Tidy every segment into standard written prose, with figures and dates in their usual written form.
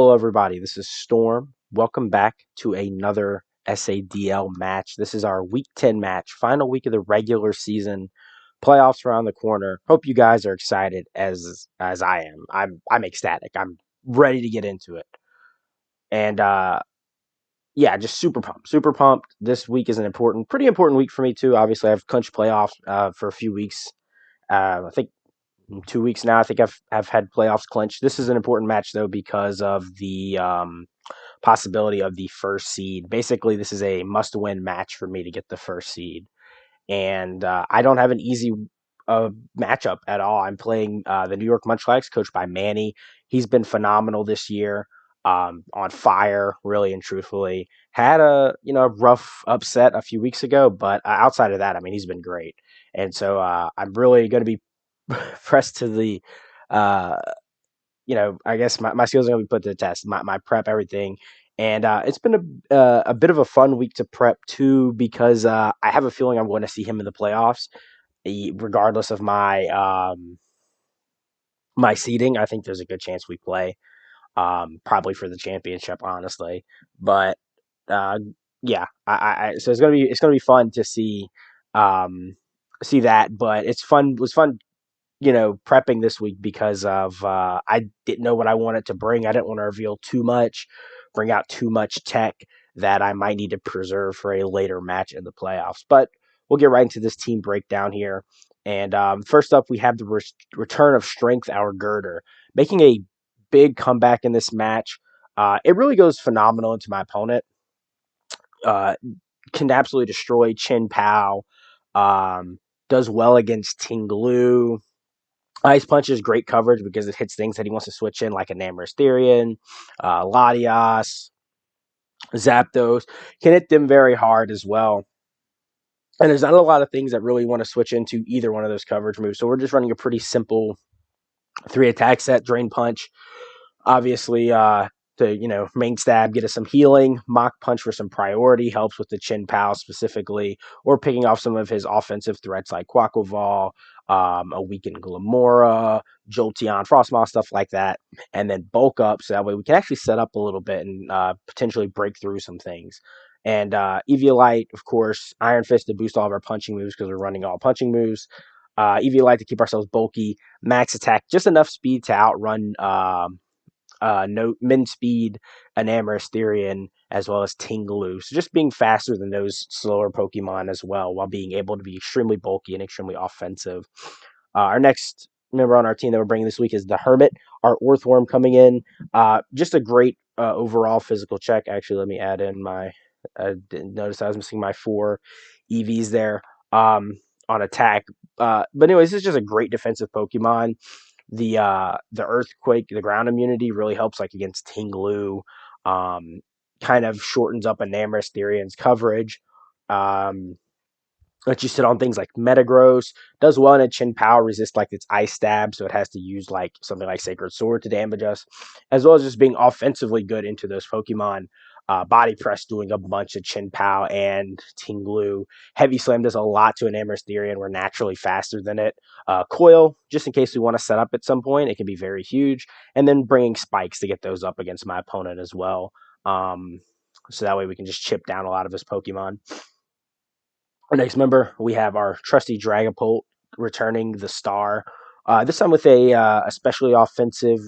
Hello, everybody. This is Storm. Welcome back to another SADL match. This is our Week 10 match, final week of the regular season. Playoffs around the corner. Hope you guys are excited as I am. I'm ecstatic. I'm ready to get into it. And yeah, just super pumped. Super pumped. This week is pretty important week for me too. Obviously, I've clinched playoffs for a few weeks. I think 2 weeks now. I think I've had playoffs clinched. This is an important match though because of the possibility of the first seed. Basically, this is a must-win match for me to get the first seed, and I don't have an easy matchup at all. I'm playing the New York Munchlax, coached by Manny. He's been phenomenal this year, on fire, really and truthfully. Had a rough upset a few weeks ago, but outside of that, I mean, he's been great, and so I'm really going to be pressed to the uh, I guess my skills are going to be put to the test. My prep, everything, and it's been a bit of a fun week to prep too because I have a feeling I'm going to see him in the playoffs, regardless of my seeding. I think there's a good chance we play, probably for the championship, honestly. But uh, yeah, so it's gonna be fun to see that. But it was fun prepping this week because of I didn't know what I wanted to bring. I didn't want to reveal too much, bring out too much tech that I might need to preserve for a later match in the playoffs. But we'll get right into this team breakdown here. And first up, we have the return of Strength, our Gurdurr, making a big comeback in this match. It really goes phenomenal into my opponent. Uh, can absolutely destroy Chin Pao. Um, does well against Tinglu. Ice Punch is great coverage because it hits things that he wants to switch in, like a Namor Latias, Zapdos. Can hit them very hard as well. And there's not a lot of things that really want to switch into either one of those coverage moves. So we're just running a pretty simple 3 attack set, Drain Punch, obviously, to main stab, get us some healing. Mach Punch for some priority helps with the Chin Pao specifically, or picking off some of his offensive threats like Quaquaval, a weakened Glamora, Jolteon, Frostmoth, stuff like that, and then bulk up so that way we can actually set up a little bit and potentially break through some things. And Eviolite, of course, Iron Fist to boost all of our punching moves because we're running all punching moves. Eviolite to keep ourselves bulky. Max Attack, just enough speed to outrun no Min Speed, Enamor as well as Tinglu. So just being faster than those slower Pokemon as well, while being able to be extremely bulky and extremely offensive. Our next member on our team that we're bringing this week is the Hermit, our Orthworm coming in. Just a great overall physical check. Actually, let me add in my. I didn't notice I was missing my 4 EVs there on attack. But anyways, this is just a great defensive Pokemon. The earthquake, the ground immunity really helps like against Tinglu. Kind of shortens up a Namor's coverage. Um, lets you sit on things like Metagross. Does well in a Chin Power, resist like its ice stab, so it has to use like something like Sacred Sword to damage us, as well as just being offensively good into those Pokemon. Body Press doing a bunch of Chin Pow and Tinglu. Heavy Slam does a lot to an Amherst-Therian. We're naturally faster than it. Coil, just in case we want to set up at some point, it can be very huge. And then bringing Spikes to get those up against my opponent as well. So that way we can just chip down a lot of his Pokemon. Our next member, we have our trusty Dragapult returning the star. This time with a especially offensive,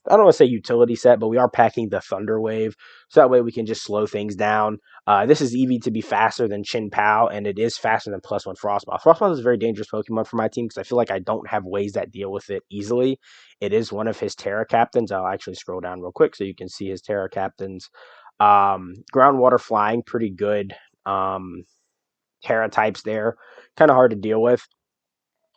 I don't want to say utility set, but we are packing the Thunder Wave. So that way we can just slow things down. This is Eevee to be faster than Chin Pao, and it is faster than +1 Frostmoth. Frostmoth is a very dangerous Pokemon for my team because I feel like I don't have ways that deal with it easily. It is one of his Terra Captains. I'll actually scroll down real quick so you can see his Terra Captains. Ground, Water, Flying, pretty good. Terra types there, kind of hard to deal with,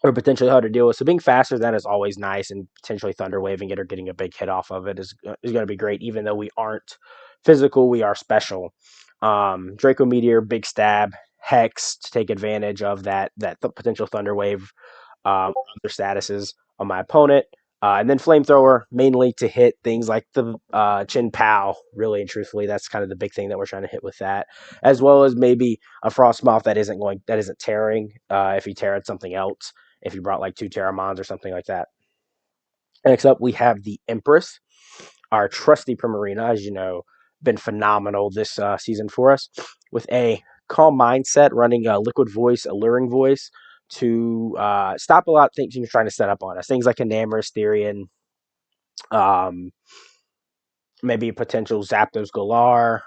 or potentially hard to deal with. So being faster than is always nice, and potentially Thunder Waving it or getting a big hit off of it is going to be great. Even though we aren't physical, we are special. Draco Meteor, Big Stab, Hex to take advantage of that potential Thunder Wave, other statuses on my opponent. And then Flamethrower, mainly to hit things like the Chin Pao, really and truthfully. That's kind of the big thing that we're trying to hit with that. As well as maybe a Frostmoth that isn't tearing, if you tear at something else, if you brought like 2 Terramons or something like that. Next up, we have the Empress. our trusty Primarina, as you know, been phenomenal this season for us, with a calm mindset, running a liquid voice, alluring voice to stop a lot of things you're trying to set up on us. Things like Enamorous Therian, um, maybe a potential Zapdos Galar,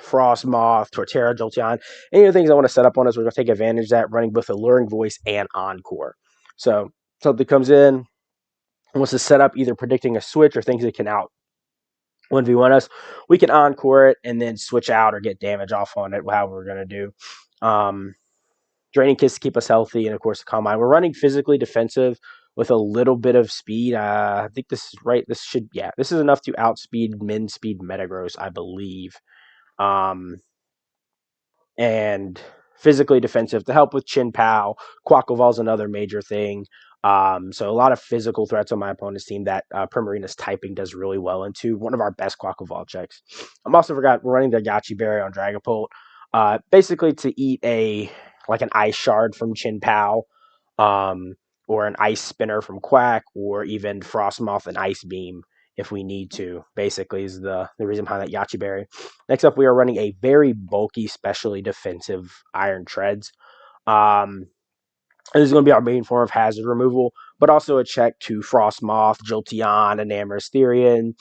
Frost Moth, Torterra, Jolteon. Any of the things I want to set up on us, we're going to take advantage of that, running both Alluring Voice and Encore. So something comes in, wants to set up either predicting a switch or things that can out 1v1 us, we can Encore it and then switch out or get damage off on it, however we're going to do. Draining Kiss to keep us healthy, and of course the Calm Mind. We're running physically defensive with a little bit of speed. I think this is right. This is enough to outspeed min speed Metagross, I believe. Um, and physically defensive to help with Chin Pao. Quackleval's another major thing. So a lot of physical threats on my opponent's team that Primarina's typing does really well into. One of our best Quackleval checks. I'm also we're running the Yachi Berry on Dragapult. Basically to eat an ice shard from Chin Pao, um, or an ice spinner from Quack, or even Frostmoth and Ice Beam if we need to. Basically, is the reason behind that Yachi Berry. Next up, we are running a very bulky, specially defensive Iron Treads. This is going to be our main form of hazard removal, but also a check to Frostmoth, Jolteon, Enamorous Therian,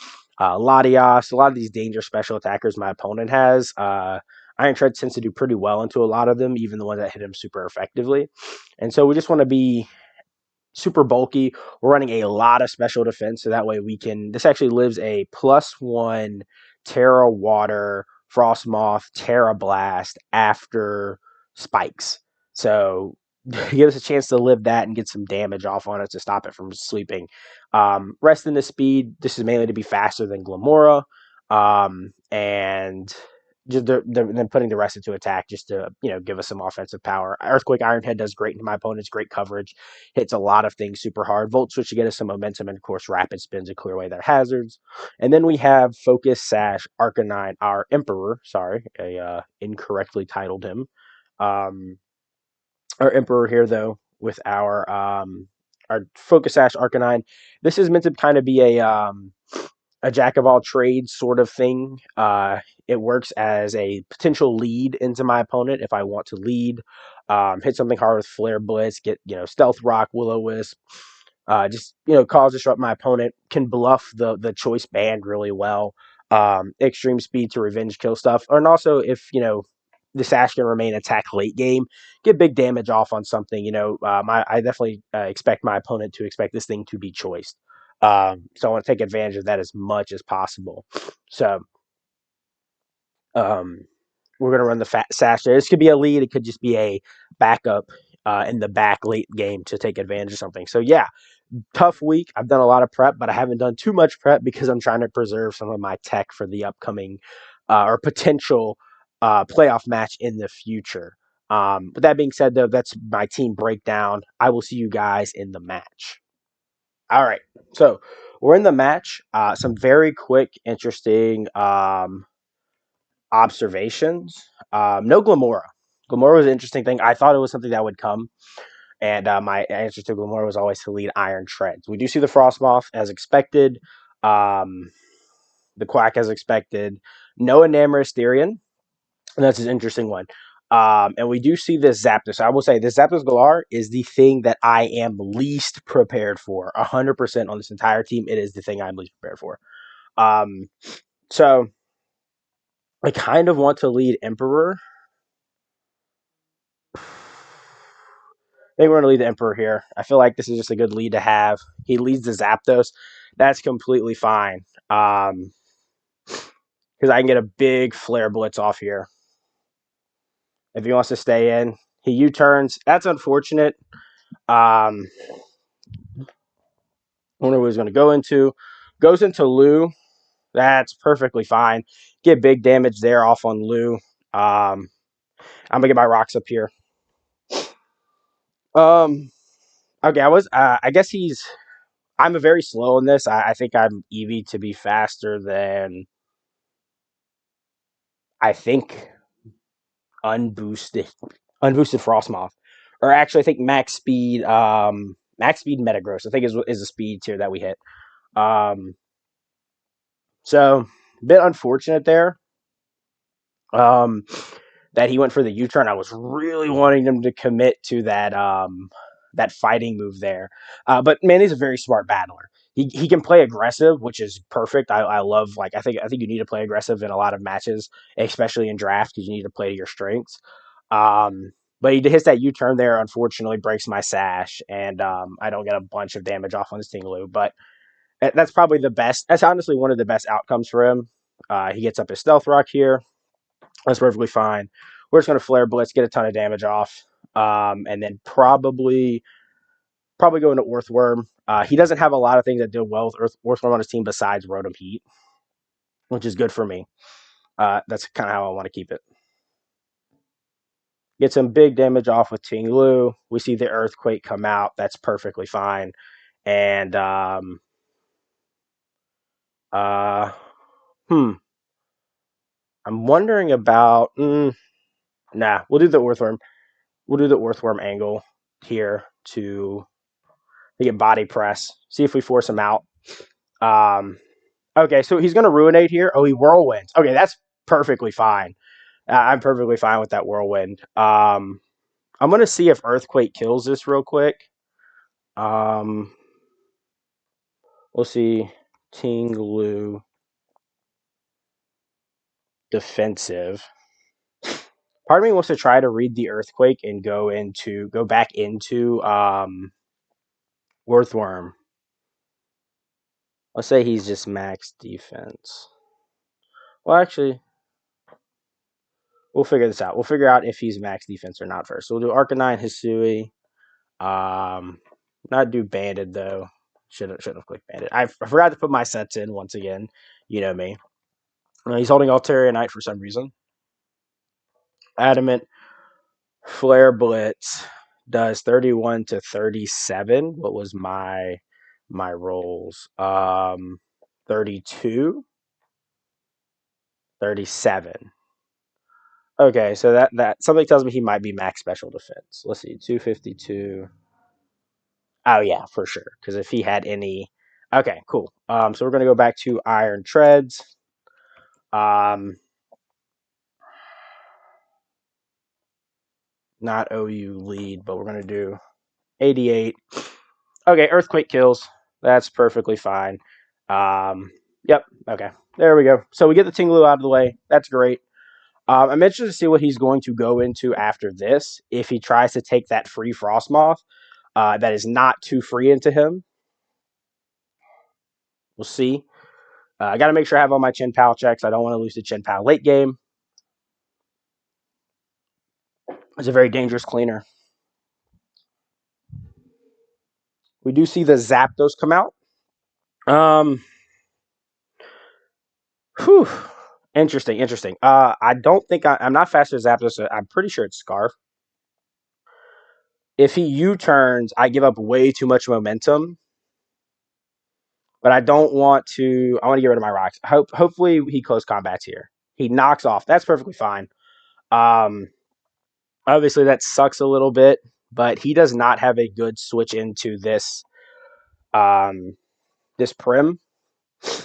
Latias, a lot of these danger special attackers my opponent has. Iron Tread tends to do pretty well into a lot of them, even the ones that hit him super effectively. And so we just want to be super bulky. We're running a lot of special defense, so that way we can. This actually lives a +1 Terra Water, Frostmoth, Terra Blast after spikes. So give us a chance to live that and get some damage off on it to stop it from sweeping. Rest in the speed. This is mainly to be faster than Glamora, and just then putting the rest into attack just to give us some offensive power. Earthquake Iron Head does great into my opponents. Great coverage, hits a lot of things super hard. Volt Switch to get us some momentum, and of course Rapid Spin to clear away their hazards. And then we have Focus Sash Arcanine, our Emperor. Sorry, I incorrectly titled him. Our Emperor here though with our Focus Sash Arcanine. This is meant to kind of be a jack of all trades sort of thing. It works as a potential lead into my opponent if I want to lead. Hit something hard with Flare Blitz, get Stealth Rock, Will-O-Wisp. Just cause disrupt my opponent. Can bluff the choice band really well. Extreme speed to revenge kill stuff, and also if the Sash can remain attack late game, get big damage off on something. I definitely expect my opponent to expect this thing to be choiced. So I want to take advantage of that as much as possible. So we're going to run the Sash there. This could be a lead. It could just be a backup in the back late game to take advantage of something. So yeah, tough week. I've done a lot of prep, but I haven't done too much prep because I'm trying to preserve some of my tech for the upcoming or potential playoff match in the future. But that being said, though, that's my team breakdown. I will see you guys in the match. All right. So we're in the match. Some very quick, interesting observations. No Glamora. Glamora was an interesting thing. I thought it was something that would come. And my answer to Glamora was always to lead Iron Treads. We do see the Frostmoth as expected. The Quack as expected. No Enamorous Therian. And that's an interesting one. And we do see this Zapdos. I will say this Zapdos Galar is the thing that I am least prepared for. 100% on this entire team, it is the thing I'm least prepared for. So I kind of want to lead Emperor. I think we're going to lead the Emperor here. I feel like this is just a good lead to have. He leads the Zapdos. That's completely fine. Because I can get a big Flare Blitz off here. If he wants to stay in. He U-turns. That's unfortunate. I wonder what he's going to go into. Goes into Lou. That's perfectly fine. Get big damage there off on Lou. I'm going to get my rocks up here. Okay, I guess I'm a very slow in this. I think I'm Eevee to be faster than, I think, unboosted Frostmoth. Or actually, I think max speed Metagross, I think is the speed tier that we hit. So, a bit unfortunate there. Um, that he went for the U-turn. I was really wanting him to commit to that fighting move there. But man, he's a very smart battler. He can play aggressive, which is perfect. I love like I think you need to play aggressive in a lot of matches, especially in draft because you need to play to your strengths. Um, but he hits that U-turn there. Unfortunately, breaks my sash, and I don't get a bunch of damage off on this Tingaloo. But that's probably the best. That's honestly one of the best outcomes for him. He gets up his stealth rock here. That's perfectly fine. We're just going to flare blitz, get a ton of damage off, and then probably go into Earthworm. He doesn't have a lot of things that do well with Earthworm on his team besides Rotom Heat, which is good for me. That's kind of how I want to keep it. Get some big damage off with Ting Lu. We see the Earthquake come out. That's perfectly fine. And uh, hmm, I'm wondering about. Nah, we'll do the Earthworm. We'll do the Earthworm angle here to get body press. See if we force him out. Um, okay, so he's going to ruinate here. Oh, he whirlwinds. Okay, that's perfectly fine. I'm perfectly fine with that whirlwind. I'm going to see if Earthquake kills this real quick. Um, we'll see. Ting Lu defensive. Part of me wants to try to read the Earthquake and go back into Earthworm. Let's say he's just max defense. Well, actually, we'll figure this out. We'll figure out if he's max defense or not first. So we'll do Arcanine, Hisui. Not do Banded though. Should have clicked Banded. I forgot to put my sets in once again. You know me. He's holding Altaria Knight for some reason. Adamant Flare Blitz does 31 to 37. What was my rolls? 32, 37. Okay, so that something tells me he might be max special defense. Let's see, 252. Oh yeah, for sure. Because if he had any, okay, cool. So we're gonna go back to Iron Treads. Um, not OU lead, but we're gonna do 88. Okay, Earthquake kills. That's perfectly fine. Yep. Okay, there we go. So we get the Tinglu out of the way. That's great. I'm interested to see what he's going to go into after this. If he tries to take that free Frostmoth, that is not too free into him. We'll see. I got to make sure I have all my Chin Pal checks. I don't want to lose the Chin Pal late game. It's a very dangerous cleaner. We do see the Zapdos come out. Um, whew. Interesting. I don't think I'm not faster than Zapdos. So I'm pretty sure it's Scarf. If he U-turns, I give up way too much momentum. But I don't want to. I want to get rid of my rocks. Hopefully he close combats here. He knocks off. That's perfectly fine. Um, obviously that sucks a little bit, but he does not have a good switch into this this Prim. So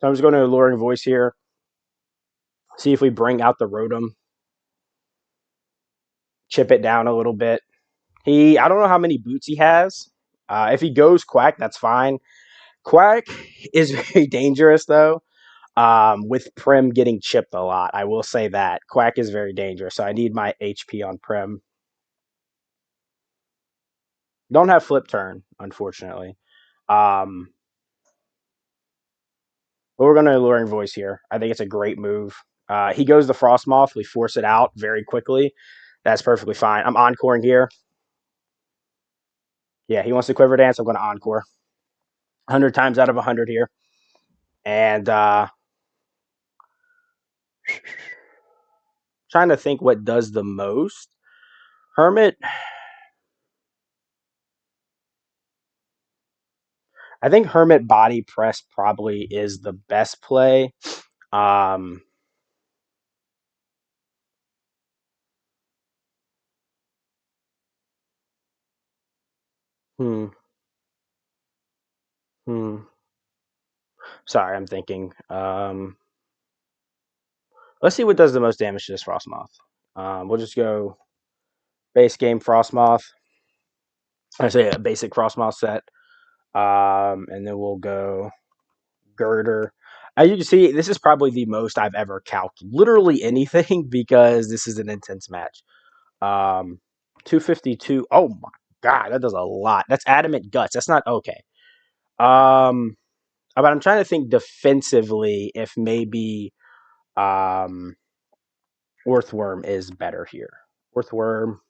I'm just going to Alluring Voice here. See if we bring out the Rotom. Chip it down a little bit. I don't know how many boots he has. If he goes Quack, that's fine. Quack is very dangerous though. With Prim getting chipped a lot, I will say that Quack is very dangerous. So I need my HP on Prim. Don't have Flip Turn, unfortunately. Um, but we're going to Alluring Voice here. I think it's a great move. He goes the Frostmoth. We force it out very quickly. That's perfectly fine. I'm encoring here. Yeah, he wants to Quiver Dance. I'm going to encore. 100 times out of 100 here. And trying to think what does the most. Hermit. I think Hermit Body Press probably is the best play. Um, hmm. Hmm. Sorry, I'm thinking. Let's see what does the most damage to this Frostmoth. We'll just go base game Frostmoth. I say a basic Frostmoth set. And then we'll go Gurdurr. As you can see, this is probably the most I've ever calced literally anything because this is an intense match. 252. Oh my god, that does a lot. That's adamant guts. That's not okay. Um, but I'm trying to think defensively if maybe um Earthworm is better here. Earthworm,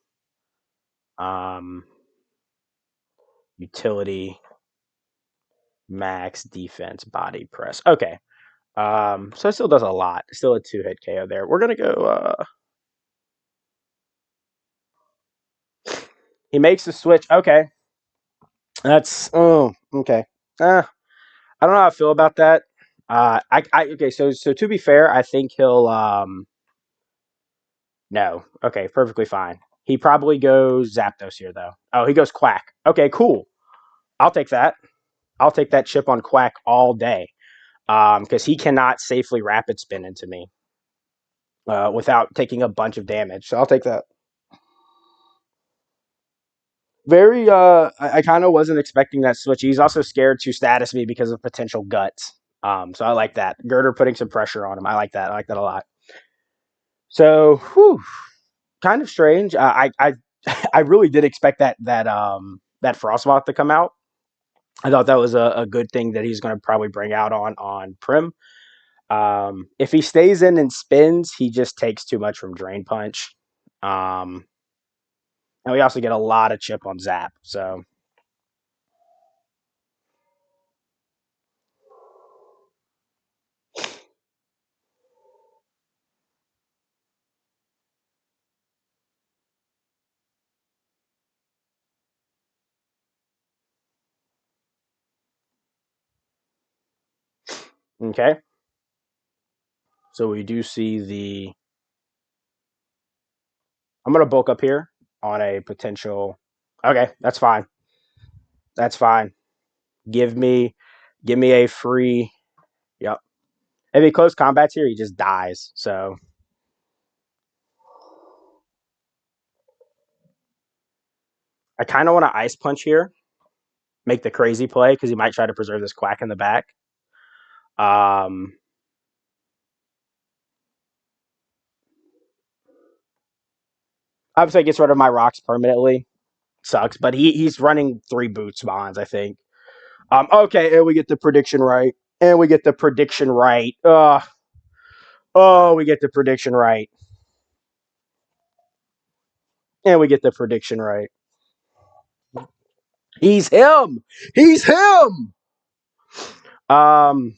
um, utility, max defense, body press. Okay. So it still does a lot. Still a 2-hit KO there. We're gonna go. He makes the switch. Okay, that's okay. I don't know how I feel about that. Okay. So to be fair, I think he'll no. Okay, perfectly fine. He probably goes Zapdos here though. Oh, he goes Quack. Okay, cool. I'll take that. I'll take that chip on Quack all day. Because he cannot safely rapid spin into me without taking a bunch of damage. So I'll take that. Very, I kind of wasn't expecting that switch. He's also scared to status me because of potential guts. So I like that. Gurdurr putting some pressure on him. I like that. I like that a lot. So, kind of strange. I really did expect that Frostmoth to come out. I thought that was a good thing that he's going to probably bring out on Prim. If he stays in and spins, he just takes too much from Drain Punch. Um, and we also get a lot of chip on Zap. So okay. So we do see the. I'm gonna bulk up here on a potential. Okay, that's fine. That's fine. Give me, give me a free. Yep. If he close combats here, he just dies. So I kind of want to ice punch here, make the crazy play because he might try to preserve this Quack in the back. Um, Obviously, I gets rid of my rocks permanently. Sucks, but he's running 3 boots bonds, I think. Okay, and we get the prediction right. And we get the prediction right. We get the prediction right. And we get the prediction right. He's him. He's him. Um,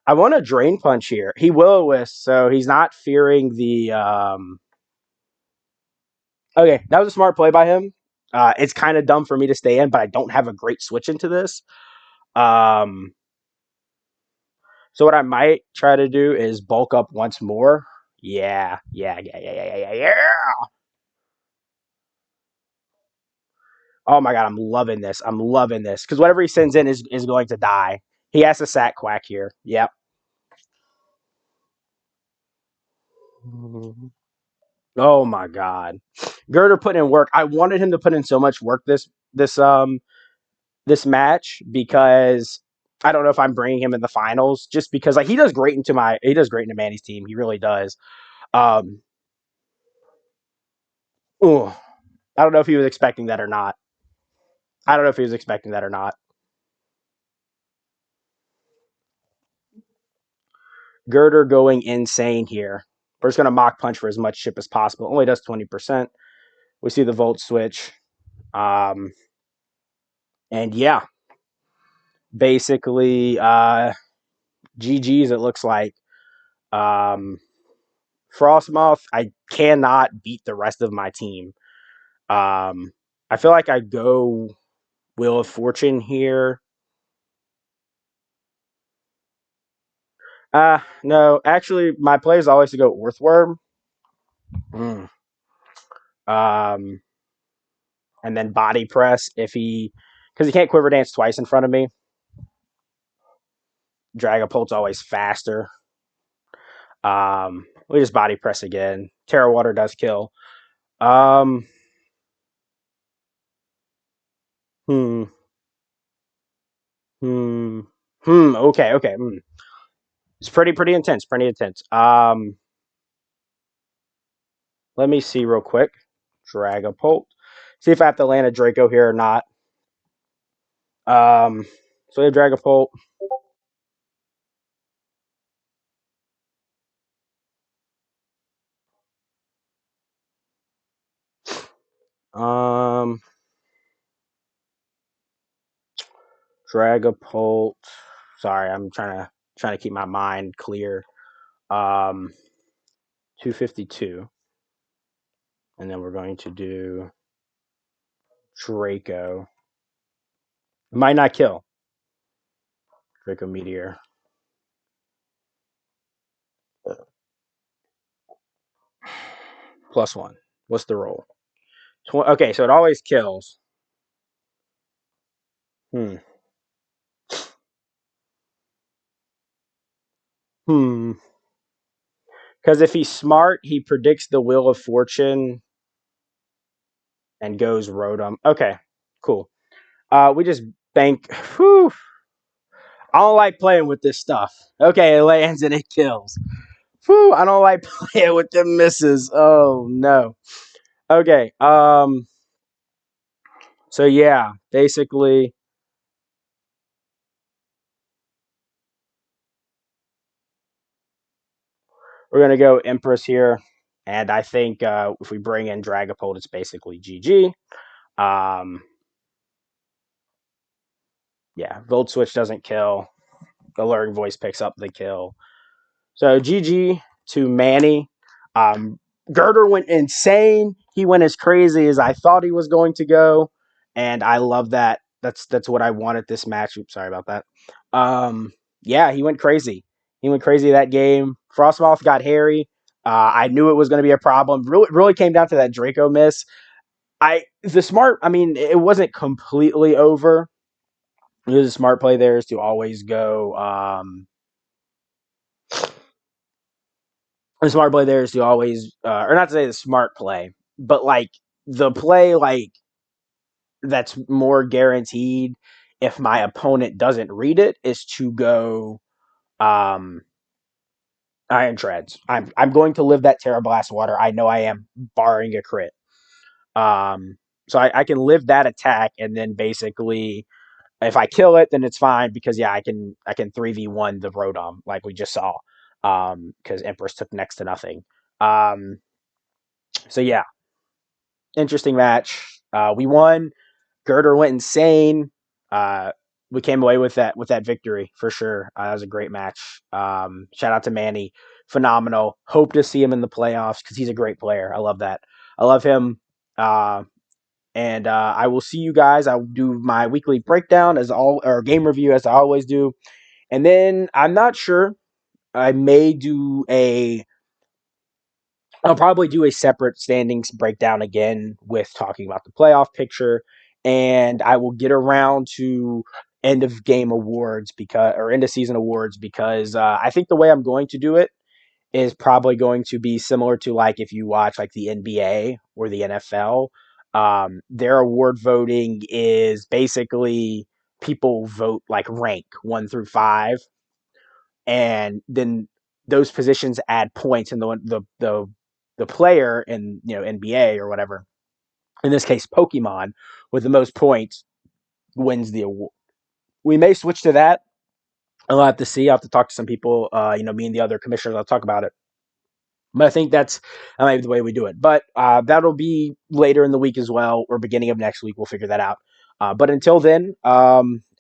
I want a drain punch here. He will-o-wisp, so he's not fearing the. Okay, that was a smart play by him. It's kind of dumb for me to stay in, but I don't have a great switch into this. Um, so what I might try to do is bulk up once more. Yeah. Oh my god, I'm loving this. I'm loving this because whatever he sends in is going to die. He has to sack Quack here. Yep. Oh my god, Gurdurr put in work. I wanted him to put in so much work this match because I don't know if I'm bringing him in the finals just because like he does great into Manny's team. He really does. Um, ooh, I don't know if he was expecting that or not. I don't know if he was expecting that or not. Gurdurr going insane here. We're just going to mock punch for as much chip as possible. Only does 20%. We see the volt switch. And yeah, basically, GG's, it looks like. Um, Frostmoth, I cannot beat the rest of my team. I feel like I go Wheel of Fortune here. No, actually, my play is always to go Earthworm. Mm. Um, and then body press if he, because he can't quiver dance twice in front of me. Dragapult's always faster. We just body press again. Terra Water does kill. Um, hmm, hmm, Okay, okay. It's pretty intense. Pretty intense. Let me see real quick. Dragapult. See if I have to land a Draco here or not. Um, so we have Dragapult. Um, Dragapult. Sorry, I'm trying to keep my mind clear. 252, and then we're going to do Draco. Might not kill Draco Meteor. +1. What's the roll? Okay, so it always kills. Hmm. Hmm. Because if he's smart, he predicts the Wheel of Fortune and goes Rotom. Okay, cool. We just bank. Whew. I don't like playing with this stuff. Okay, it lands and it kills. Whew, I don't like playing with them misses. Oh no. Okay. So yeah, basically we're gonna go Empress here, and I think if we bring in Dragapult, it's basically GG. Um, yeah, Volt Switch doesn't kill. Alluring Voice picks up the kill. So GG to Manny. Um, Gurdurr went insane. He went as crazy as I thought he was going to go, and I love that. That's what I wanted this match. Oops, sorry about that. Yeah, he went crazy. He went crazy that game. Frostmoth got hairy. I knew it was going to be a problem. Really came down to that Draco miss. The smart. I mean, it wasn't completely over. It was a smart play there is to always go. The smart play there is to always, or not to say the smart play, but like the play like that's more guaranteed if my opponent doesn't read it is to go um, Iron Treads. I'm going to live that Terra Blast Water. I know I am, barring a crit. So I can live that attack and then basically if I kill it, then it's fine because yeah, I can 3v1 the Rotom like we just saw. Because Empress took next to nothing. So yeah, interesting match. We won. Gurdurr went insane. Uh, we came away with that victory for sure. That was a great match. Shout out to Manny, phenomenal. Hope to see him in the playoffs because he's a great player. I love that. I love him. And I will see you guys. I'll do my weekly breakdown as all or game review as I always do, and then I'm not sure. I may do a I'll probably do a separate standings breakdown again with talking about the playoff picture, and I will get around to end of game awards because or end of season awards because I think the way I'm going to do it is probably going to be similar to like if you watch like the NBA or the NFL. Their award voting is basically people vote like rank 1 through 5, and then those positions add points, and the player in NBA or whatever, in this case Pokemon, with the most points wins the award. We may switch to that. I'll have to see. I'll have to talk to some people. Me and the other commissioners. I'll talk about it. But I think that's maybe the way we do it. But that'll be later in the week as well, or beginning of next week. We'll figure that out. But until then,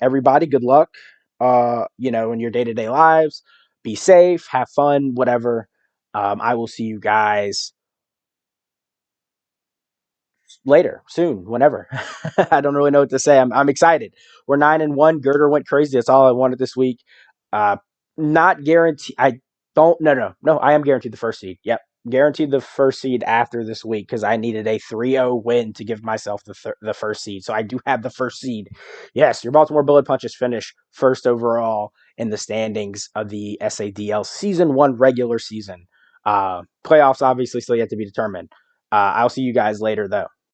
everybody, good luck. In your day to day lives. Be safe, have fun, whatever. I will see you guys later, soon, whenever. I don't really know what to say. I'm excited. We're 9-1. Gurdurr went crazy. That's all I wanted this week. Uh, Not guaranteed. I don't. No. I am guaranteed the first seed. Yep. guaranteed the first seed after this week because I needed a 3-0 win to give myself the first seed. So I do have the first seed. Yes, your Baltimore Bullet Punches finish first overall in the standings of the SADL Season 1 regular season. Playoffs obviously still yet to be determined. I'll see you guys later, though.